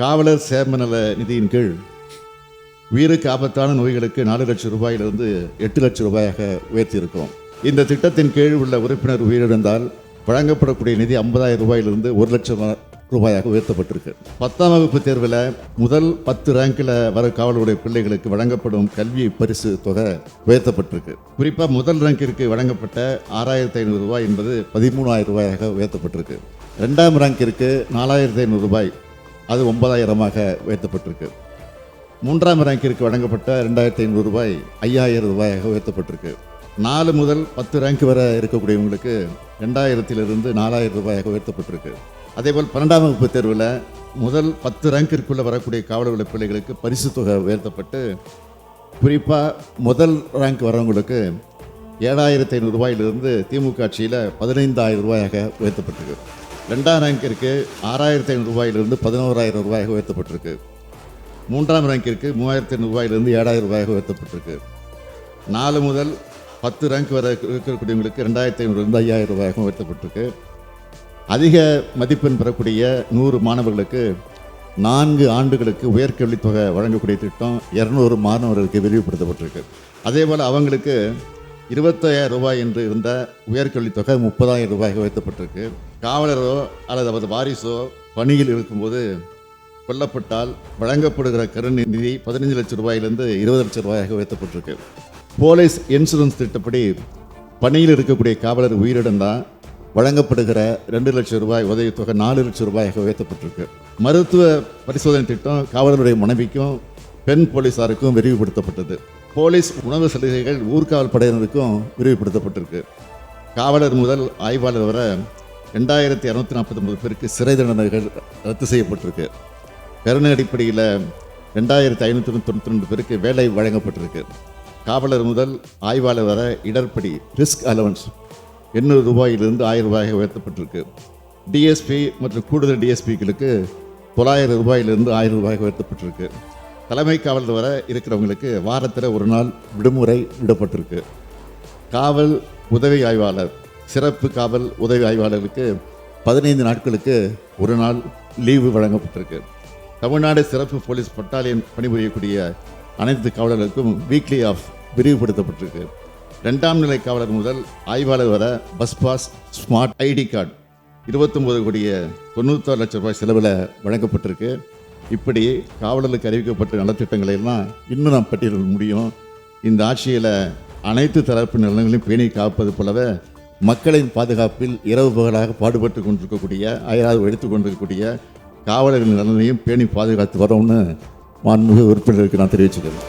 காவலர் சேம நல நிதியின் கீழ் உயிருக்கு ஆபத்தான நோய்களுக்கு 4 லட்சம் ரூபாயிலிருந்து 8 லட்சம் ரூபாயாக உயர்த்தியிருக்கிறோம். இந்த திட்டத்தின் கீழ் உள்ள உறுப்பினர் உயிரிழந்தால் வழங்கப்படக்கூடிய நிதி 50,000 ரூபாயிலிருந்து 1 லட்சம் ரூபாயாக உயர்த்தப்பட்டிருக்கு. 10ஆம் வகுப்பு தேர்வில் முதல் 10 ரேங்கில் வர காவலருடைய பிள்ளைகளுக்கு வழங்கப்படும் கல்வி பரிசு தொகை உயர்த்தப்பட்டிருக்கு. குறிப்பாக முதல் ரேங்கிற்கு வழங்கப்பட்ட 6,500 ரூபாய் என்பது 13,000 ரூபாயாக உயர்த்தப்பட்டிருக்கு. 2ஆம் ரேங்கிற்கு 4,500 ரூபாய், அது 9,000 உயர்த்தப்பட்டிருக்கு. 3ஆம் ரேங்கிற்கு வழங்கப்பட்ட 2,500 ரூபாய் 5,000 ரூபாயாக உயர்த்தப்பட்டிருக்கு. 4 முதல் 10 ரேங்க் வரை இருக்கக்கூடியவங்களுக்கு 2,000 4,000 ரூபாயாக உயர்த்தப்பட்டிருக்கு. அதேபோல் 12ஆம் வகுப்பு தேர்வில் முதல் 10 ரேங்கிற்குள்ளே வரக்கூடிய காவலர் பிள்ளைகளுக்கு பரிசு தொகை உயர்த்தப்பட்டு குறிப்பாக முதல் ரேங்க் வரவங்களுக்கு 7,500 ரூபாயிலிருந்து திமுக ஆட்சியில் 15,000 ரூபாயாக உயர்த்தப்பட்டிருக்கு. 2ஆம் ரேங்கிற்கு 6,500 ரூபாயிலிருந்து 11,000 ரூபாயாக உயர்த்தப்பட்டிருக்கு. 3ஆம் ரேங்கிற்கு 3,500 ரூபாயிலிருந்து 7,000 ரூபாயாக உயர்த்தப்பட்டிருக்கு. 4 முதல் 10 ரேங்க் வரை இருக்கக்கூடியவங்களுக்கு 2,500 5,000 ரூபாயாக உயர்த்தப்பட்டிருக்கு. அதிக மதிப்பெண் பெறக்கூடிய 100 மாணவர்களுக்கு 4 ஆண்டுகளுக்கு உயர்கல்வித் தொகை வழங்கக்கூடிய திட்டம் 200 மாணவர்களுக்கு விரிவுபடுத்தப்பட்டிருக்கு. அதேபோல் அவங்களுக்கு 25,000 ரூபாய் என்று இருந்த உயர்கல்வித் தொகை 30,000 ரூபாயாக உயர்த்தப்பட்டிருக்கு. காவலரோ அல்லது அவரது வாரிசோ பணியில் இருக்கும்போது கொல்லப்பட்டால் வழங்கப்படுகிற கருநிதி 15 லட்சம் ரூபாயிலிருந்து 20 லட்சம் ரூபாயாக உயர்த்தப்பட்டிருக்கு. போலீஸ் இன்சூரன்ஸ் திட்டப்படி பணியில் இருக்கக்கூடிய காவலர் உயிரிழந்தால் வழங்கப்படுகிற 2 லட்சம் ரூபாய் உதவித்தொகை 4 லட்சம் ரூபாயாக உயர்த்தப்பட்டிருக்கு. மருத்துவ பரிசோதனை திட்டம் காவலருடைய மனைவிக்கும் பெண் போலீஸாருக்கும் விரிவுபடுத்தப்பட்டது. போலீஸ் உணவு சலுகைகள் ஊர்காவல் படையினருக்கும் விரிவுபடுத்தப்பட்டிருக்கு. காவலர் முதல் ஆய்வாளர் வரை 2,249 பேருக்கு சிறை தண்டனைகள் ரத்து செய்யப்பட்டிருக்கு. கருணை அடிப்படையில் 2,592 பேருக்கு வேலை வழங்கப்பட்டிருக்கு. காவலர் முதல் ஆய்வாளர் வர இடர்படி ரிஸ்க் அலவன்ஸ் 800 ரூபாயிலிருந்து 1,000 ரூபாயாக உயர்த்தப்பட்டிருக்கு. டிஎஸ்பி மற்றும் கூடுதல் டிஎஸ்பிகளுக்கு 900 ரூபாயிலிருந்து 1,000 ரூபாயாக உயர்த்தப்பட்டிருக்கு. தலைமை காவலர் வர இருக்கிறவங்களுக்கு வாரத்தில் ஒரு நாள் விடுமுறை விடப்பட்டிருக்கு. காவல் உதவி ஆய்வாளர், சிறப்பு காவல் உதவி ஆய்வாளர்களுக்கு 15 நாட்களுக்கு ஒரு நாள் லீவு வழங்கப்பட்டிருக்கு. தமிழ்நாடு சிறப்பு போலீஸ் பட்டாலியன் பணிபுரியக்கூடிய அனைத்து காவலர்களுக்கும் வீக்லி ஆஃப் விரிவுபடுத்தப்பட்டிருக்கு. 2ஆம் நிலை காவலர் முதல் ஆய்வாளர் வர bus pass, smart ID card 29 கோடிய 96 லட்சம் ரூபாய் செலவில் வழங்கப்பட்டிருக்கு. இப்படி காவலர்களுக்கு அறிவிக்கப்பட்ட நலத்திட்டங்களை எல்லாம் இன்னும் நாம் பட்டியலிட முடியும். இந்த ஆட்சியில் அனைத்து தரப்பு நலன்களையும் பேணி காப்பது போலவே மக்களின் பாதுகாப்பில் இரவு பகலாக பாடுபட்டு கொண்டிருக்கக்கூடிய அயராது எடுத்து கொண்டிருக்கக்கூடிய காவலர்களின் நலனையும் பேணி பாதுகாத்து வரோம்னு மாண்புமிகு உறுப்பினருக்கு நான் தெரிவிச்சுக்கிறேன்.